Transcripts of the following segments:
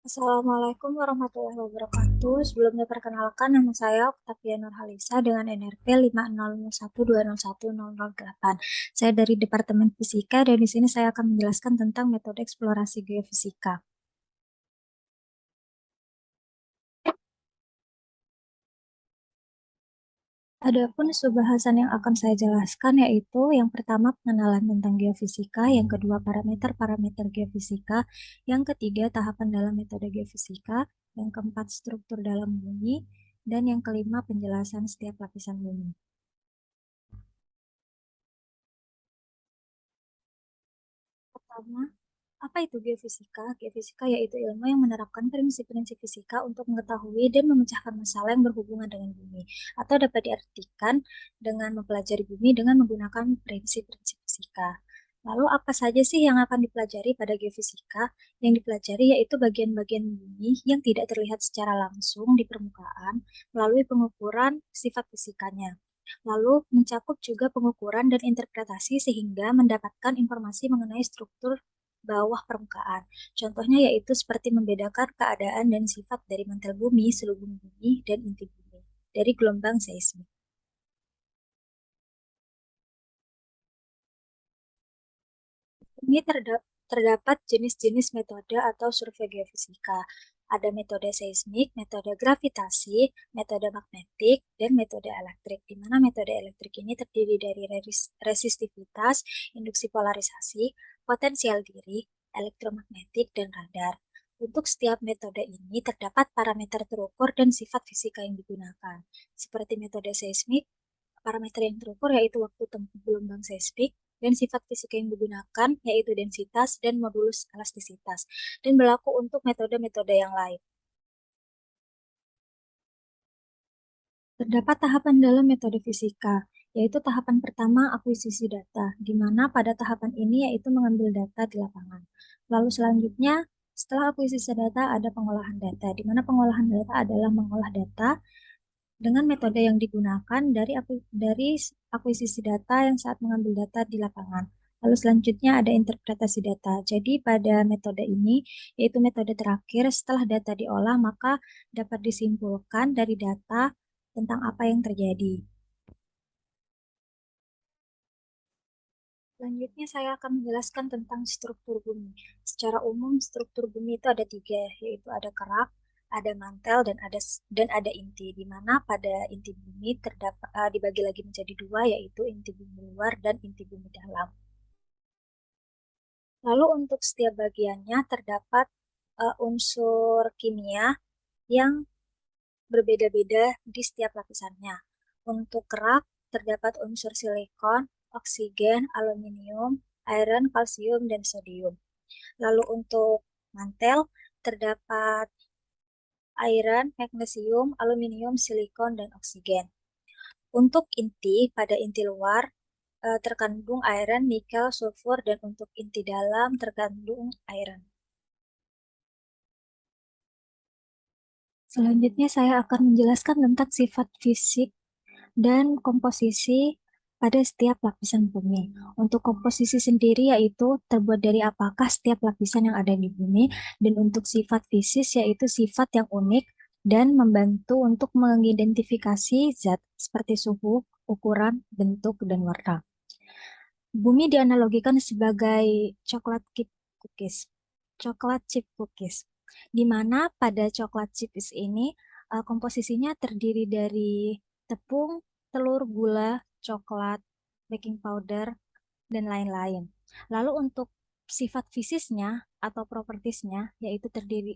Assalamualaikum warahmatullahi wabarakatuh. Sebelumnya perkenalkan, nama saya Oktavia Nurhalisa dengan NRP 50012010008. Saya dari Departemen Fisika dan di sini saya akan menjelaskan tentang metode eksplorasi geofisika. Adapun subbahasan yang akan saya jelaskan yaitu yang pertama pengenalan tentang geofisika, yang kedua parameter-parameter geofisika, yang ketiga tahapan dalam metode geofisika, yang keempat struktur dalam bumi, dan yang kelima penjelasan setiap lapisan bumi. Pertama, apa itu geofisika? Geofisika yaitu ilmu yang menerapkan prinsip-prinsip fisika untuk mengetahui dan memecahkan masalah yang berhubungan dengan bumi, atau dapat diartikan dengan mempelajari bumi dengan menggunakan prinsip-prinsip fisika. Lalu apa saja sih yang akan dipelajari pada geofisika? Yang dipelajari yaitu bagian-bagian bumi yang tidak terlihat secara langsung di permukaan melalui pengukuran sifat fisikanya. Lalu mencakup juga pengukuran dan interpretasi sehingga mendapatkan informasi mengenai struktur bawah permukaan. Contohnya yaitu seperti membedakan keadaan dan sifat dari mantel bumi, selubung bumi, dan inti bumi dari gelombang seismik. Ini terdapat jenis-jenis metode atau survei geofisika. Ada metode seismik, metode gravitasi, metode magnetik, dan metode elektrik. Di mana metode elektrik ini terdiri dari resistivitas, induksi polarisasi, potensial diri, elektromagnetik, dan radar. Untuk setiap metode ini terdapat parameter terukur dan sifat fisika yang digunakan. Seperti metode seismik, parameter yang terukur yaitu waktu tempuh gelombang seismik, dan sifat fisika yang digunakan yaitu densitas dan modulus elastisitas, dan berlaku untuk metode-metode yang lain. Terdapat tahapan dalam metode fisika, yaitu tahapan pertama akuisisi data, di mana pada tahapan ini yaitu mengambil data di lapangan. Lalu selanjutnya, setelah akuisisi data ada pengolahan data, di mana pengolahan data adalah mengolah data dengan metode yang digunakan dari akuisisi data yang saat mengambil data di lapangan. Lalu selanjutnya ada interpretasi data. Jadi pada metode ini, yaitu metode terakhir, setelah data diolah, maka dapat disimpulkan dari data tentang apa yang terjadi. Selanjutnya saya akan menjelaskan tentang struktur bumi. Secara umum, struktur bumi itu ada tiga, yaitu ada kerak, ada mantel, dan ada inti. Di mana pada inti bumi terdapat dibagi lagi menjadi dua, yaitu inti bumi luar dan inti bumi dalam. Lalu untuk setiap bagiannya terdapat unsur kimia yang berbeda-beda di setiap lapisannya. Untuk kerak terdapat unsur silikon, oksigen, aluminium, iron, kalsium, dan sodium. Lalu untuk mantel terdapat iron, magnesium, aluminium, silikon, dan oksigen. Untuk inti, pada inti luar terkandung iron, nikel, sulfur, dan untuk inti dalam terkandung iron. Selanjutnya saya akan menjelaskan tentang sifat fisik dan komposisi pada setiap lapisan bumi. Untuk komposisi sendiri yaitu terbuat dari apakah setiap lapisan yang ada di bumi, dan untuk sifat fisik yaitu sifat yang unik dan membantu untuk mengidentifikasi zat seperti suhu, ukuran, bentuk, dan warna. Bumi dianalogikan sebagai coklat chip cookies. Coklat chip cookies. Di mana pada coklat chips ini komposisinya terdiri dari tepung, telur, gula, coklat, baking powder, dan lain-lain. Lalu untuk sifat fisiknya atau propertiesnya yaitu terdiri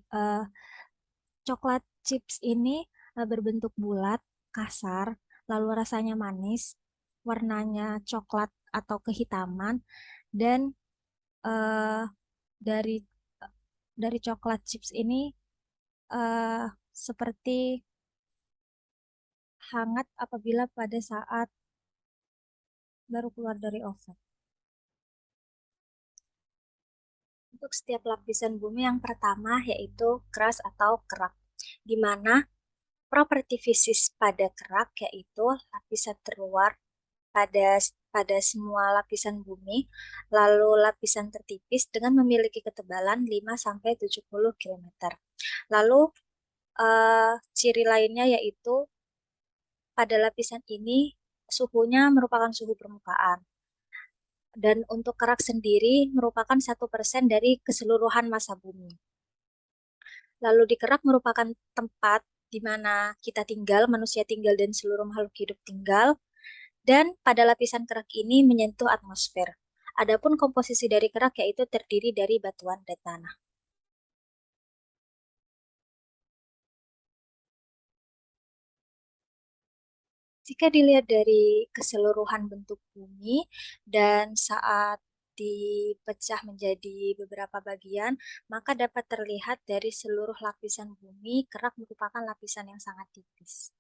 coklat chips ini berbentuk bulat, kasar, lalu rasanya manis, warnanya coklat atau kehitaman, dan eh, dari dari coklat chips ini eh, seperti hangat apabila pada saat baru keluar dari oven. Untuk setiap lapisan bumi yang pertama yaitu keras atau kerak, di mana properti fisik pada kerak yaitu lapisan terluar pada pada semua lapisan bumi, lalu lapisan tertipis dengan memiliki ketebalan 5-70 km. Lalu ciri lainnya yaitu pada lapisan ini suhunya merupakan suhu permukaan. Dan untuk kerak sendiri merupakan 1% dari keseluruhan massa bumi. Lalu di kerak merupakan tempat di mana kita tinggal, manusia tinggal, dan seluruh makhluk hidup tinggal. Dan pada lapisan kerak ini menyentuh atmosfer. Adapun komposisi dari kerak yaitu terdiri dari batuan dan tanah. Jika dilihat dari keseluruhan bentuk bumi dan saat dipecah menjadi beberapa bagian, maka dapat terlihat dari seluruh lapisan bumi, kerak merupakan lapisan yang sangat tipis.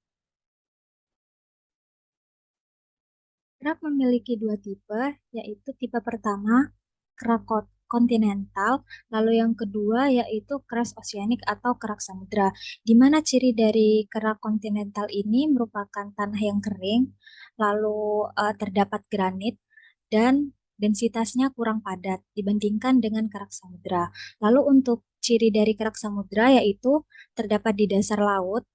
Kerak memiliki dua tipe, yaitu tipe pertama, kerak kontinental, lalu yang kedua yaitu keras oceanic atau kerak samudra, di mana ciri dari kerak kontinental ini merupakan tanah yang kering, lalu terdapat granit, dan densitasnya kurang padat dibandingkan dengan kerak samudra. Lalu untuk ciri dari kerak samudra yaitu terdapat di dasar laut,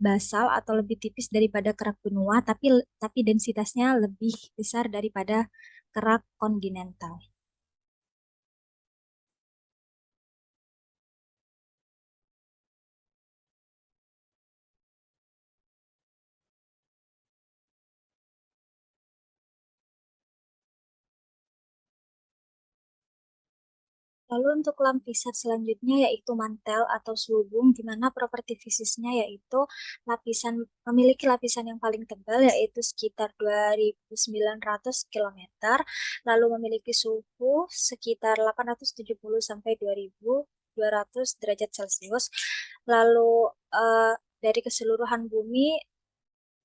basal atau lebih tipis daripada kerak benua, tapi densitasnya lebih besar daripada kerak kontinental. Lalu untuk lapisan selanjutnya yaitu mantel atau selubung, di mana properti fisiknya yaitu memiliki lapisan yang paling tebal yaitu sekitar 2.900 km, lalu memiliki suhu sekitar 870 sampai 2.200 derajat Celcius. Lalu dari keseluruhan bumi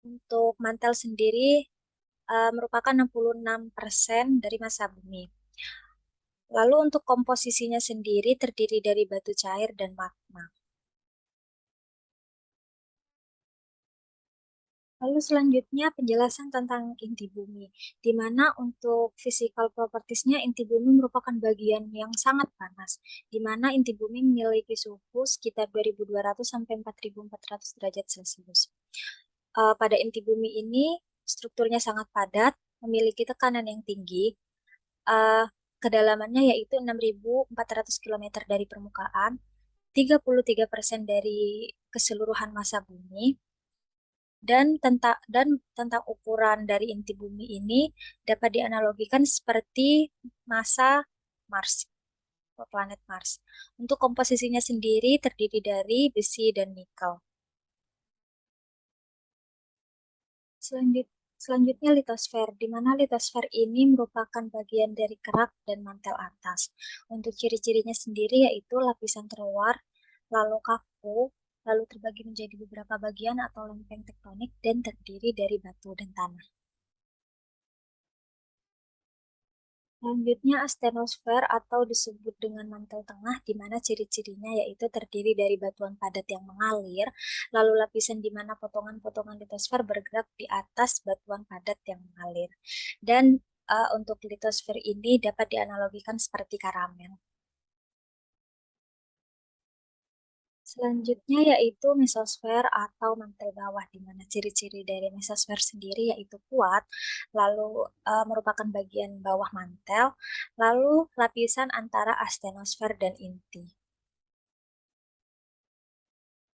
untuk mantel sendiri merupakan 66% dari massa bumi. Lalu untuk komposisinya sendiri terdiri dari batu cair dan magma. Lalu selanjutnya penjelasan tentang inti bumi, di mana untuk physical propertiesnya inti bumi merupakan bagian yang sangat panas, di mana inti bumi memiliki suhu sekitar 2.200 sampai 4.400 derajat Celcius. Pada inti bumi ini strukturnya sangat padat, memiliki tekanan yang tinggi, uh, kedalamannya yaitu 6.400 km dari permukaan, 33% dari keseluruhan massa bumi, dan tentang ukuran dari inti bumi ini dapat dianalogikan seperti massa Mars, planet Mars. Untuk komposisinya sendiri terdiri dari besi dan nikel. Selanjut, Selanjutnya litosfer, di mana litosfer ini merupakan bagian dari kerak dan mantel atas. Untuk ciri-cirinya sendiri yaitu lapisan terluar, lalu kaku, lalu terbagi menjadi beberapa bagian atau lempeng tektonik dan terdiri dari batu dan tanah. Selanjutnya astenosfer atau disebut dengan mantel tengah, di mana ciri-cirinya yaitu terdiri dari batuan padat yang mengalir, lalu lapisan di mana potongan-potongan litosfer bergerak di atas batuan padat yang mengalir. Dan untuk litosfer ini dapat dianalogikan seperti karamel. Selanjutnya yaitu mesosfer atau mantel bawah, di mana ciri-ciri dari mesosfer sendiri yaitu kuat, lalu merupakan bagian bawah mantel, lalu lapisan antara astenosfer dan inti.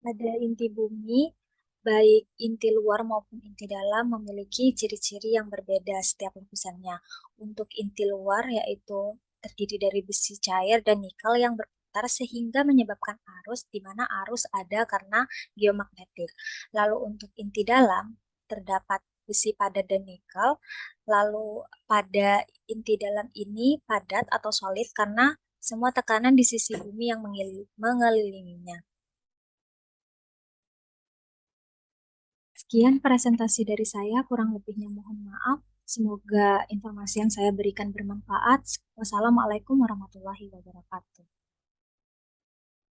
Pada inti bumi, baik inti luar maupun inti dalam memiliki ciri-ciri yang berbeda setiap lapisannya. Untuk inti luar yaitu terdiri dari besi cair dan nikel yang berputar sehingga menyebabkan arus, di mana arus ada karena geomagnetik. Lalu untuk inti dalam terdapat besi padat dan nikel. Lalu pada inti dalam ini padat atau solid karena semua tekanan di sisi bumi yang mengelilinginya. Sekian presentasi dari saya, kurang lebihnya mohon maaf. Semoga informasi yang saya berikan bermanfaat. Wassalamualaikum warahmatullahi wabarakatuh.